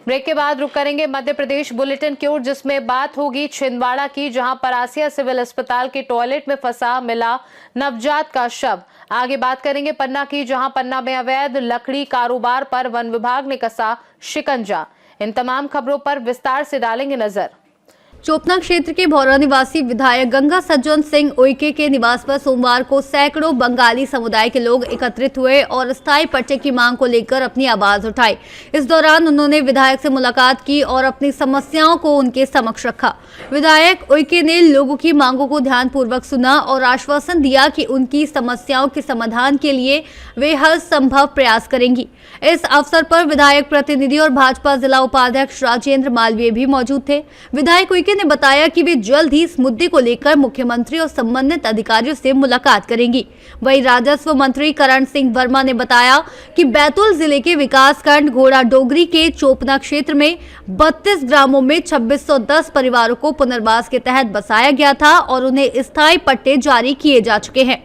Break के बाद रुक करेंगे मध्य प्रदेश बुलेटिन की ओर, जिसमें बात होगी छिंदवाड़ा की, जहां परासिया सिविल अस्पताल के टॉयलेट में फंसा मिला नवजात का शव। आगे बात करेंगे पन्ना की, जहां पन्ना में अवैध लकड़ी कारोबार पर वन विभाग ने कसा शिकंजा। इन तमाम खबरों पर विस्तार से डालेंगे नजर। चोपना क्षेत्र के भौरा निवासी विधायक गंगा सज्जन सिंह उइके के निवास पर सोमवार को सैकड़ों बंगाली समुदाय के लोग एकत्रित हुए और स्थायी पट्टे की मांग को लेकर अपनी आवाज उठाई। इस दौरान उन्होंने विधायक से मुलाकात की और अपनी समस्याओं को उनके समक्ष रखा। विधायक उइके ने लोगों की मांगों को ध्यानपूर्वक सुना और आश्वासन दिया कि उनकी समस्याओं के समाधान के लिए वे हर संभव प्रयास करेंगी। इस अवसर पर विधायक प्रतिनिधि और भाजपा जिला उपाध्यक्ष राजेंद्र मालवीय भी मौजूद थे। विधायक उइके ने बताया कि वे जल्द ही इस मुद्दे को लेकर मुख्यमंत्री और संबंधित अधिकारियों से मुलाकात करेंगी। वहीं राजस्व मंत्री करण सिंह वर्मा ने बताया कि बैतूल जिले के विकासखंड घोड़ा डोगरी के चोपना क्षेत्र में 32 ग्रामों में 2610 परिवारों को पुनर्वास के तहत बसाया गया था और उन्हें स्थायी पट्टे जारी किए जा चुके हैं।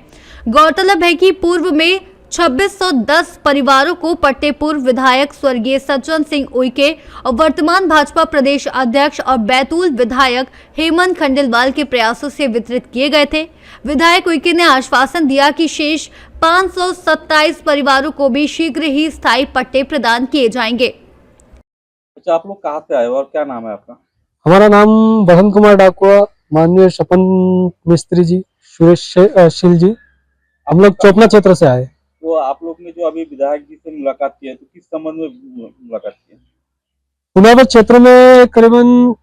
गौरतलब है कि पूर्व में 2610 परिवारों को पट्टे पूर्व विधायक स्वर्गीय सज्जन सिंह उइके और वर्तमान भाजपा प्रदेश अध्यक्ष और बैतूल विधायक हेमंत खंडेलवाल के प्रयासों से वितरित किए गए थे। विधायक उइके ने आश्वासन दिया कि शेष 527 परिवारों को भी शीघ्र ही स्थायी पट्टे प्रदान किए जाएंगे। अच्छा, आप लोग कहाँ से आए हो और क्या नाम है आपका? हमारा नाम बसंत कुमार डाकुआ, माननीय सपन मिस्त्री जी, सुरेश शील जी, हम लोग चोपना क्षेत्र से आए। तो आप लोग ने जो अभी विधायक जी से मुलाकात की है, तो किस संबंध में मुलाकात की है? पुनावर क्षेत्र में करीबन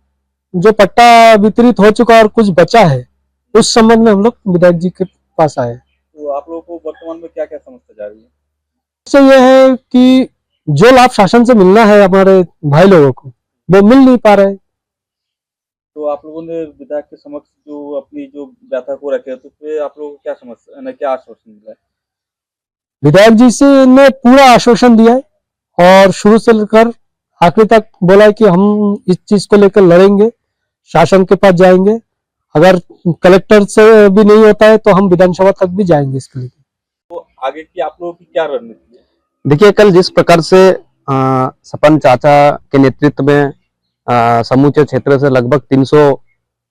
जो पट्टा वितरित हो चुका और कुछ बचा है, उस संबंध में हम लोग विधायक जी के पास आए। तो आप लोगों को वर्तमान में क्या क्या समस्या जा रही है? इससे यह है कि जो लाभ शासन से मिलना है हमारे भाई लोगों को, वो मिल नहीं पा रहे। तो आप लोगों ने विधायक के समक्ष जो अपनी जो व्यथा को रखे, तो फिर आप लोगों को क्या समस्या, क्या आश्वासन मिला है? विधायक जी से ने पूरा आश्वासन दिया है और शुरू से लेकर आखिरी तक बोला है कि हम इस चीज को लेकर लड़ेंगे, शासन के पास जाएंगे, अगर कलेक्टर से भी नहीं होता है तो हम विधानसभा तक भी जाएंगे इसके लिए। तो आगे की आप लोगों की क्या रणनीति है? देखिए, कल जिस प्रकार से सपन चाचा के नेतृत्व में समूचे क्षेत्र से लगभग 300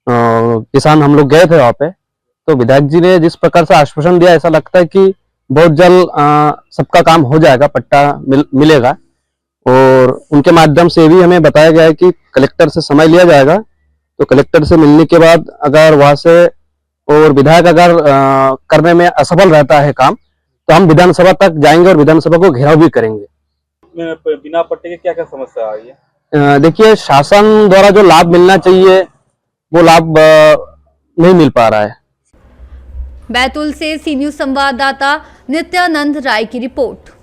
किसान हम लोग गए थे वहां पे, तो विधायक जी ने जिस प्रकार से आश्वासन दिया, ऐसा लगता है कि बहुत जल्द सबका काम हो जाएगा, पट्टा मिलेगा। और उनके माध्यम से भी हमें बताया गया है कि कलेक्टर से समय लिया जाएगा, तो कलेक्टर से मिलने के बाद अगर वहां से और विधायक अगर करने में असफल रहता है काम, तो हम विधानसभा तक जाएंगे और विधानसभा को घेराव भी करेंगे। बिना पट्टे के क्या क्या समस्या आ रही है? देखिए, शासन द्वारा जो लाभ मिलना चाहिए वो लाभ नहीं मिल पा रहा है। बैतूल से सी न्यूज संवाददाता नित्यानंद राय की रिपोर्ट।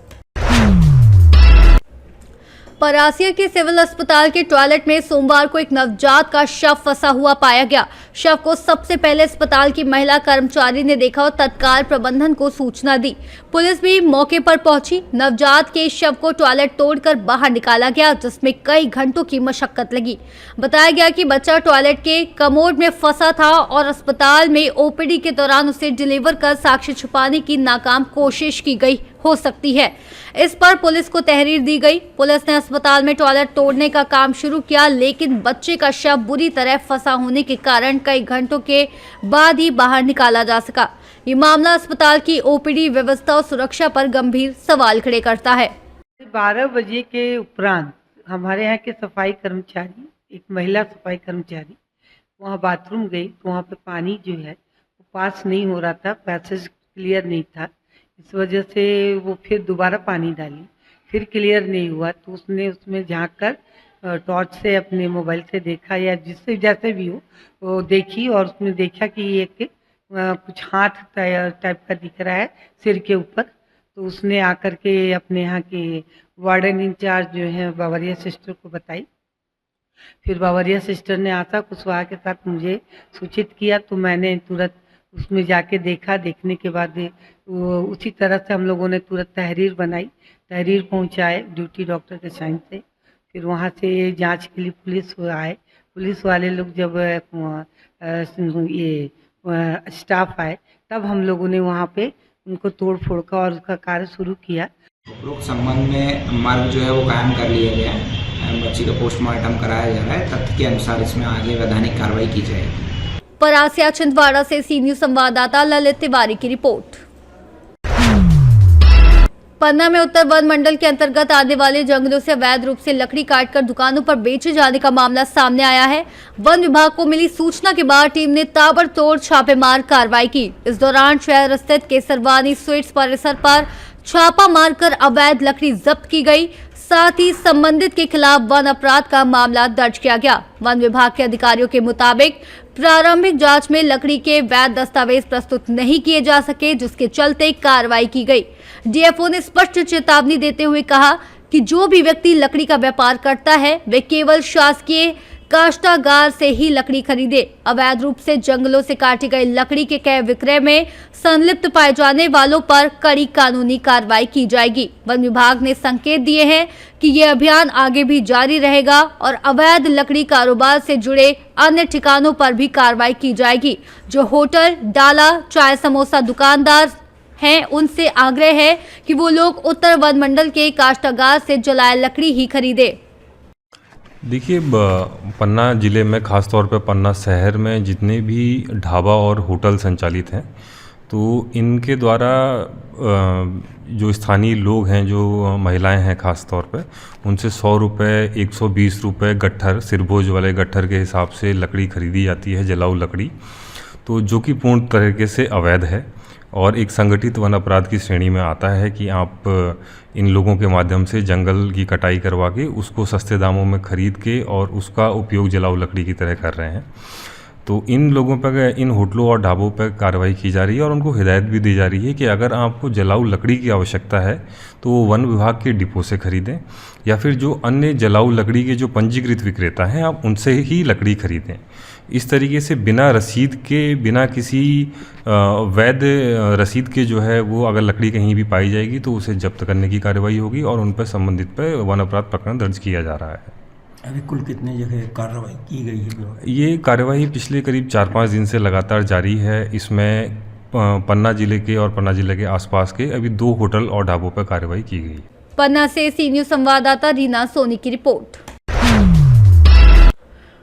परासिया के सिविल अस्पताल के टॉयलेट में सोमवार को एक नवजात का शव फंसा हुआ पाया गया। शव को सबसे पहले अस्पताल की महिला कर्मचारी ने देखा और तत्काल प्रबंधन को सूचना दी। पुलिस भी मौके पर पहुंची। नवजात के शव को टॉयलेट तोड़कर बाहर निकाला गया, जिसमें कई घंटों की मशक्कत लगी। बताया गया कि बच्चा टॉयलेट के कमोड में फंसा था और अस्पताल में ओपीडी के दौरान उसे डिलीवर कर साक्ष्य छुपाने की नाकाम कोशिश की गई हो सकती है। इस पर पुलिस को तहरीर दी गई। पुलिस ने अस्पताल में टॉयलेट तोड़ने का काम शुरू किया, लेकिन बच्चे का शव बुरी तरह फंसा होने के कारण कई घंटों के बाद ही बाहर निकाला जा सका। ये मामला अस्पताल की ओपीडी व्यवस्था और सुरक्षा पर गंभीर सवाल खड़े करता है। 12 बजे के उपरांत हमारे यहाँ के सफाई कर्मचारी, एक महिला सफाई कर्मचारी वहाँ बाथरूम गई, तो वहाँ पे पानी जो है वो पास नहीं हो रहा था, पैसेज क्लियर नहीं था। इस वजह से वो फिर दोबारा पानी डाली, फिर क्लियर नहीं हुआ, तो उसने उसमें झाँक कर टॉर्च से अपने मोबाइल से देखा या जिससे जैसे भी हो वो देखी, और उसने देखा कि एक कुछ हाथ टाइप का दिख रहा है सिर के ऊपर। तो उसने आकर के अपने यहाँ के वार्डन इंचार्ज जो है बावरिया सिस्टर को बताई। फिर बावरिया सिस्टर ने आशा कुशवाहा के साथ मुझे सूचित किया, तो मैंने तुरंत उसमें जाके देखा। देखने के बाद वो उसी तरह से हम लोगों ने तुरंत तहरीर बनाई, तहरीर पहुंचाए ड्यूटी डॉक्टर के साइन से। फिर वहाँ से जांच के लिए पुलिस आए। पुलिस वाले लोग जब ये स्टाफ आए, तब हम लोगों ने वहाँ पे उनको तोड़ फोड़ का और उसका कार्य शुरू किया। उपरोक्त संबंध में मार्ग जो है वो कायम कर लिया गया है। बच्ची का पोस्टमार्टम कराया जा रहा है। तथ्य के अनुसार इसमें आगे वैधानिक कार्रवाई की जाएगी। परासिया छिंदवाड़ा से सी न्यूज संवाददाता ललित तिवारी की रिपोर्ट। पन्ना में उत्तर वन मंडल के अंतर्गत आने वाले जंगलों से अवैध रूप से लकड़ी काटकर दुकानों पर बेचे जाने का मामला सामने आया है। वन विभाग को मिली सूचना के बाद टीम ने ताबड़तोड़ छापेमार कार्रवाई की। इस दौरान शहर स्थित केसरवानी स्वीट्स परिसर पर छापा मारकर अवैध लकड़ी जब्त की गई। साथ ही संबंधित के खिलाफ वन अपराध का मामला दर्ज किया गया। वन विभाग के अधिकारियों के मुताबिक प्रारंभिक जांच में लकड़ी के वैध दस्तावेज प्रस्तुत नहीं किए जा सके, जिसके चलते कार्रवाई की गई। डीएफओ ने स्पष्ट चेतावनी देते हुए कहा कि जो भी व्यक्ति लकड़ी का व्यापार करता है वे केवल शासकीय काश्तकार से ही लकड़ी खरीदे। अवैध रूप से जंगलों से काटी गई लकड़ी के क्रय विक्रय में संलिप्त पाए जाने वालों पर कड़ी कानूनी कार्रवाई की जाएगी। वन विभाग ने संकेत दिए हैं कि ये अभियान आगे भी जारी रहेगा और अवैध लकड़ी कारोबार से जुड़े अन्य ठिकानों पर भी कार्रवाई की जाएगी। जो होटल, डाला, चाय समोसा दुकानदार हैं उनसे आग्रह है कि वो लोग उत्तर वन मंडल के काश्तकार से जलाए लकड़ी ही खरीदे। देखिए, पन्ना ज़िले में ख़ास तौर पे पन्ना शहर में जितने भी ढाबा और होटल संचालित हैं, तो इनके द्वारा जो स्थानीय लोग हैं, जो महिलाएं हैं ख़ास तौर पे, उनसे 100 रुपये, 120 रुपये गट्ठर, सिरबोझ वाले गट्ठर के हिसाब से लकड़ी खरीदी जाती है, जलाऊ लकड़ी, तो जो कि पूर्ण तरीके से अवैध है और एक संगठित वन अपराध की श्रेणी में आता है कि आप इन लोगों के माध्यम से जंगल की कटाई करवा के उसको सस्ते दामों में ख़रीद के और उसका उपयोग जलाऊ लकड़ी की तरह कर रहे हैं। तो इन लोगों पर, इन होटलों और ढाबों पर कार्रवाई की जा रही है और उनको हिदायत भी दी जा रही है कि अगर आपको जलाऊ लकड़ी की आवश्यकता है तो वो वन विभाग के डिपो से खरीदें या फिर जो अन्य जलाऊ लकड़ी के जो पंजीकृत विक्रेता हैं आप उनसे ही लकड़ी खरीदें। इस तरीके से बिना रसीद के, बिना किसी वैध रसीद के जो है वो अगर लकड़ी कहीं भी पाई जाएगी तो उसे जब्त करने की कार्रवाई होगी और उन पर संबंधित पर वन अपराध प्रकरण दर्ज किया जा रहा है। अभी कुल कितने जगह कार्रवाई की गई है? ये कार्यवाही पिछले करीब 4-5 दिन से लगातार जारी है। इसमें पन्ना जिले के और पन्ना जिले के आसपास के अभी 2 होटल और ढाबों पर कार्रवाई की गई। पन्ना से सी न्यूज संवाददाता रीना सोनी की रिपोर्ट।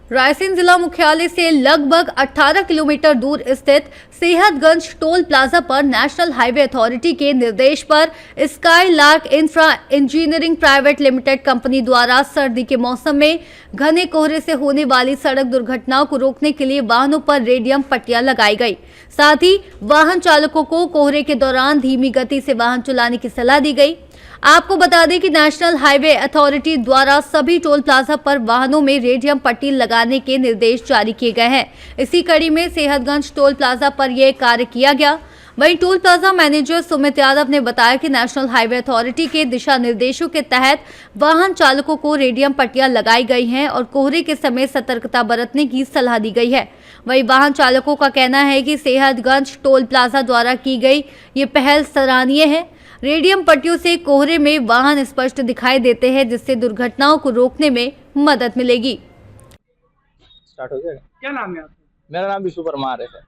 रायसेन जिला मुख्यालय से लगभग 18 किलोमीटर दूर स्थित सेहतगंज टोल प्लाजा पर नेशनल हाईवे अथॉरिटी के निर्देश पर sky lark infra engineering private limited company द्वारा सर्दी के मौसम में घने कोहरे से होने वाली सड़क दुर्घटनाओं को रोकने के लिए वाहनों पर रेडियम पट्टियां लगाई गई। साथ ही वाहन चालकों को कोहरे के दौरान धीमी गति से वाहन चलाने की सलाह दी गई। आपको बता दें कि नेशनल हाईवे अथॉरिटी द्वारा सभी टोल प्लाजा पर वाहनों में रेडियम पट्टी लगाने के निर्देश जारी किए गए हैं। इसी कड़ी में सेहतगंज टोल प्लाजा पर यह कार्य किया गया। वहीं toll plaza manager Sumit Yadav ने बताया कि नेशनल हाईवे अथॉरिटी के दिशा निर्देशों के तहत वाहन चालकों को रेडियम पट्टियां लगाई गई हैं और कोहरे के समय सतर्कता बरतने की सलाह दी गई है। वहीं वाहन चालकों का कहना है कि सेहतगंज टोल प्लाजा द्वारा की गई ये पहल सराहनीय है। रेडियम पट्टियों से कोहरे में वाहन स्पष्ट दिखाई देते हैं, जिससे दुर्घटनाओं को रोकने में मदद मिलेगी। स्टार्ट हो जाएगा। क्या नाम है आपका? मेरा नाम विशु परमार है सर।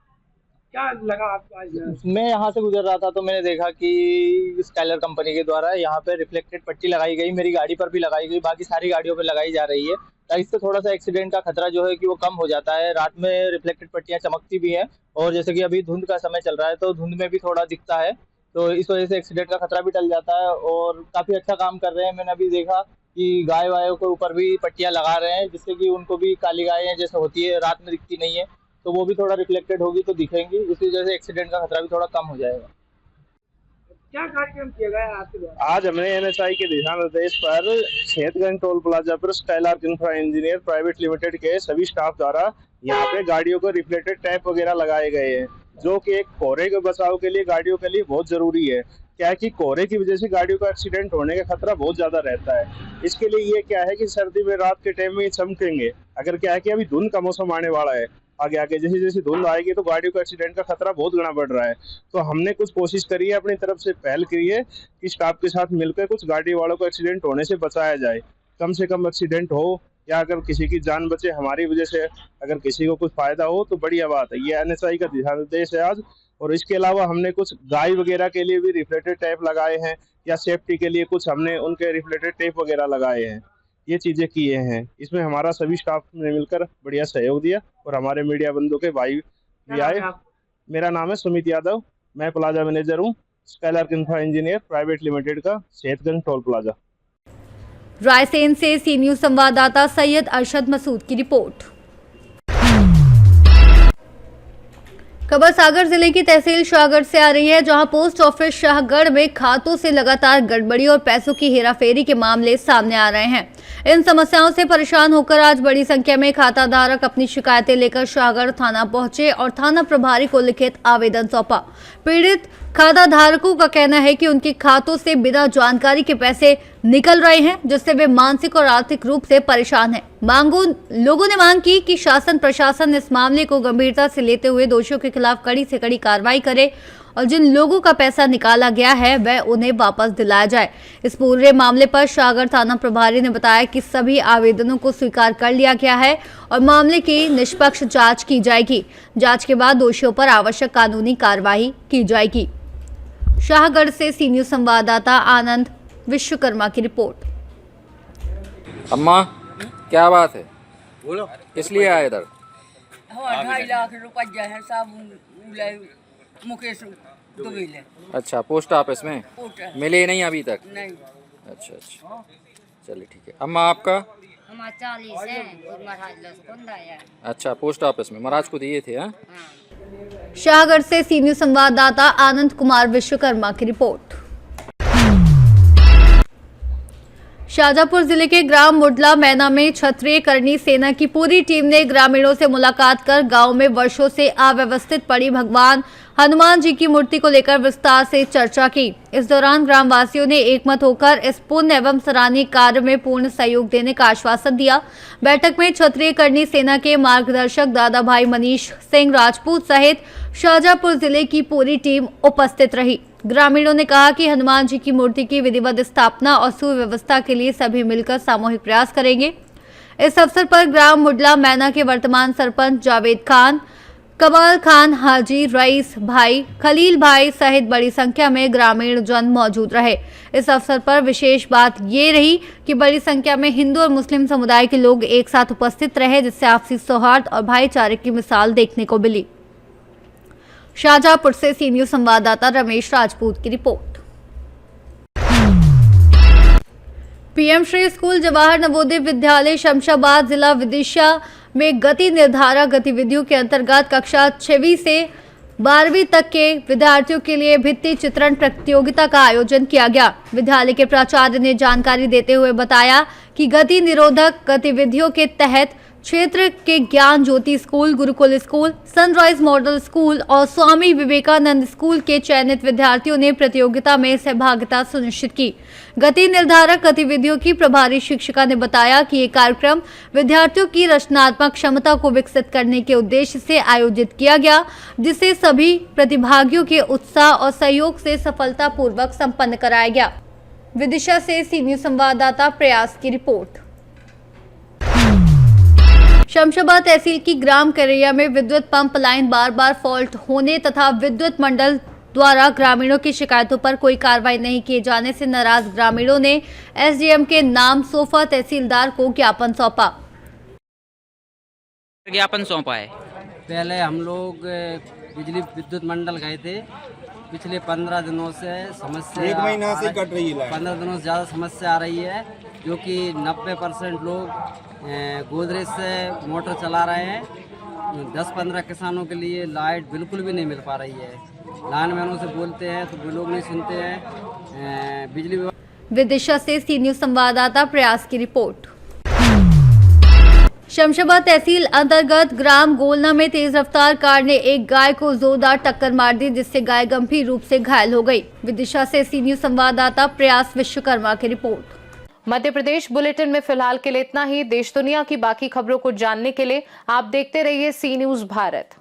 क्या लगा आपको आज? मैं यहाँ से गुजर रहा था तो मैंने देखा कि स्काइलर कंपनी के द्वारा यहाँ पे रिफ्लेक्टेड पट्टी लगाई गई, मेरी गाड़ी पर भी लगाई गई, बाकी सारी गाड़ियों पे लगाई जा रही है। इससे थोड़ा सा एक्सीडेंट का खतरा जो है कि वो कम हो जाता है। रात में रिफ्लेक्टेड पट्टियाँ चमकती भी हैं और जैसे कि अभी धुंध का समय चल रहा है तो धुंध में भी थोड़ा दिखता है, तो इस वजह से एक्सीडेंट का खतरा भी टल जाता है और काफ़ी अच्छा काम कर रहे हैं। मैंने अभी देखा कि गाय वायों के ऊपर भी पट्टियाँ लगा रहे हैं, जिससे कि उनको भी काली गायें जैसे होती है रात में दिखती नहीं है, तो वो भी थोड़ा रिफ्लेक्टेड होगी तो दिखेंगी, इसी वजह से एक्सीडेंट का खतरा भी थोड़ा कम हो जाएगा। क्या कार्यक्रम किया गया है आपके द्वारा? आज हमने एनएचआई के दिशा निर्देश पर सेहतगंज टोल प्लाजा पर skylark infra engineer private limited के सभी स्टाफ द्वारा यहाँ पे गाड़ियों को रिफ्लेक्टेड टैप वगैरह लगाए गए हैं, जो कि एक कोहरे के बचाव के लिए गाड़ियों के लिए बहुत जरूरी है। क्या है कि कोहरे की वजह से गाड़ियों का एक्सीडेंट होने का खतरा बहुत ज्यादा रहता है। इसके लिए ये क्या है कि सर्दी में रात के टाइम में ये चमकेंगे। अगर क्या है कि अभी धुंध का मौसम आने वाला है, आगे आगे जैसे जैसे धुंध आएगी तो गाड़ियों का एक्सीडेंट का खतरा बहुत गुना बढ़ रहा है। तो हमने कुछ कोशिश करी है, अपनी तरफ से पहल की है कि स्टाफ के साथ मिलकर कुछ गाड़ी वालों को एक्सीडेंट होने से बचाया जाए, कम से कम एक्सीडेंट हो या अगर किसी की जान बचे हमारी वजह से, अगर किसी को कुछ फायदा हो तो बढ़िया बात है। ये एनएचआई का दिशा निर्देश है आज। और इसके अलावा हमने कुछ गाय वगैरह के लिए भी रिफ्लेक्टेड टेप लगाए हैं या सेफ्टी के लिए कुछ हमने उनके रिफ्लेक्टेड टेप वगैरह लगाए हैं। ये चीजें किए हैं। इसमें हमारा सभी स्टाफ ने मिलकर बढ़िया सहयोग दिया और हमारे मीडिया बंधु के भाई भी आए। मेरा नाम है सुमित यादव, मैं प्लाजा मैनेजर हूँ स्काइलार्क इंफ्रा इंजीनियर प्राइवेट लिमिटेड का, सेहतगंज टोल प्लाजा। रायसेन से सी न्यूज संवाददाता सैयद अरशद मसूद की रिपोर्ट। खबर सागर जिले की तहसील शाहगढ़ से आ रही है, जहां पोस्ट ऑफिस शाहगढ़ में खातों से लगातार गड़बड़ी और पैसों की हेराफेरी के मामले सामने आ रहे हैं। इन समस्याओं से परेशान होकर आज बड़ी संख्या में खाता धारक अपनी शिकायतें लेकर शाहगढ़ थाना पहुंचे और थाना प्रभारी को लिखित आवेदन सौंपा। पीड़ित खाता धारकों का कहना है कि उनके खातों से बिना जानकारी के पैसे निकल रहे हैं, जिससे वे मानसिक और आर्थिक रूप से परेशान हैं। लोगों ने मांग की कि शासन प्रशासन इस मामले को गंभीरता से लेते हुए दोषियों के खिलाफ कड़ी से कड़ी कार्रवाई करे और जिन लोगों का पैसा निकाला गया है वह उन्हें वापस दिलाया जाए। इस पूरे मामले पर शाहगढ़ थाना प्रभारी ने बताया कि सभी आवेदनों को स्वीकार कर लिया गया है और मामले की निष्पक्ष जांच की जाएगी। जांच के बाद दोषियों पर आवश्यक कानूनी कार्रवाई की जाएगी। शाहगढ़ से सी न्यूज संवाददाता आनंद विश्वकर्मा की रिपोर्ट। अम्मा क्या बात है, बोलो किस लिए आए इधर? 2.5 लाख रुपया है सब मुकेश दुबे। अच्छा, पोस्ट ऑफिस में मिले नहीं अभी तक? नहीं। अच्छा, चलिए ठीक है। अम्मा आपका? 40 है और महाराज। अच्छा, पोस्ट ऑफिस में महाराज को दिए थे। हाँ, शाहगढ़ से सी न्यूज संवाददाता आनंद कुमार विश्वकर्मा की रिपोर्ट। शाजापुर जिले के ग्राम मुडला मैना में क्षत्रिय करनी सेना की पूरी टीम ने ग्रामीणों से मुलाकात कर गांव में वर्षों से अव्यवस्थित पड़ी भगवान हनुमान जी की मूर्ति को लेकर विस्तार से चर्चा की। इस दौरान ग्रामवासियों ने एकमत होकर इस पुण्य एवं सराहनीय कार्य में पूर्ण सहयोग देने का आश्वासन दिया। बैठक में क्षत्रिय करनी सेना के मार्गदर्शक दादा भाई मनीष सिंह राजपूत सहित शाजापुर जिले की पूरी टीम उपस्थित रही। ग्रामीणों ने कहा कि हनुमान जी की मूर्ति की विधिवत स्थापना और सुव्यवस्था के लिए सभी मिलकर सामूहिक प्रयास करेंगे। इस अवसर पर ग्राम मुडला मैना के वर्तमान सरपंच जावेद खान, कमाल खान, हाजी रईस भाई, खलील भाई सहित बड़ी संख्या में ग्रामीण जन मौजूद रहे। इस अवसर पर विशेष बात ये रही कि बड़ी संख्या में हिंदू और मुस्लिम समुदाय के लोग एक साथ उपस्थित रहे, जिससे आपसी सौहार्द और भाईचारे की मिसाल देखने को मिली। शाहजहांपुर से सी न्यूज संवाददाता रमेश राजपूत की report. PM Shri school Jawahar Navodaya Vidyalaya Shamshabad जिला विदिशा में गति निर्धारक गतिविधियों के अंतर्गत कक्षा 6वीं से 12वीं तक के विद्यार्थियों के लिए भित्ति चित्रण प्रतियोगिता का आयोजन किया गया। विद्यालय के प्राचार्य ने जानकारी देते हुए बताया कि गति निरोधक गतिविधियों के तहत क्षेत्र के Gyan Jyoti school, Gurukul school, sunrise model school और स्वामी विवेकानंद स्कूल के चयनित विद्यार्थियों ने प्रतियोगिता में सहभागिता सुनिश्चित की। गति निर्धारक गतिविधियों की प्रभारी शिक्षिका ने बताया कि ये कार्यक्रम विद्यार्थियों की रचनात्मक क्षमता को विकसित करने के उद्देश्य से आयोजित किया गया, जिसे सभी प्रतिभागियों के उत्साह और सहयोग से सफलतापूर्वक संपन्न कराया गया। विदिशा से सी न्यूज संवाददाता प्रयास की रिपोर्ट। शमशाबाद तहसील की ग्राम करैया में विद्युत पंप लाइन बार बार फॉल्ट होने तथा विद्युत मंडल द्वारा ग्रामीणों की शिकायतों पर कोई कार्रवाई नहीं किए जाने से नाराज ग्रामीणों ने एसडीएम के नाम सोफा तहसीलदार को ज्ञापन सौंपा। है पहले हम लोग बिजली विद्युत मंडल गए थे, पिछले 15 दिनों से समस्या 1 महीना से कट रही है। 15 दिनों से ज़्यादा समस्या आ रही है, जो कि 90% लोग गोदरेज से मोटर चला रहे हैं। 10-15 किसानों के लिए लाइट बिल्कुल भी नहीं मिल पा रही है। लाइनमैनों से बोलते हैं तो वो लोग नहीं सुनते हैं। बिजली विदिशा से सी न्यूज संवाददाता प्रयास की रिपोर्ट। शमशाबाद तहसील अंतर्गत ग्राम गोलना में तेज रफ्तार कार ने एक गाय को जोरदार टक्कर मार दी, जिससे गाय गंभीर रूप से घायल हो गई। विदिशा से सी न्यूज संवाददाता प्रयास विश्वकर्मा की रिपोर्ट। मध्य प्रदेश बुलेटिन में फिलहाल के लिए इतना ही। देश दुनिया की बाकी खबरों को जानने के लिए आप देखते रहिए सी न्यूज भारत।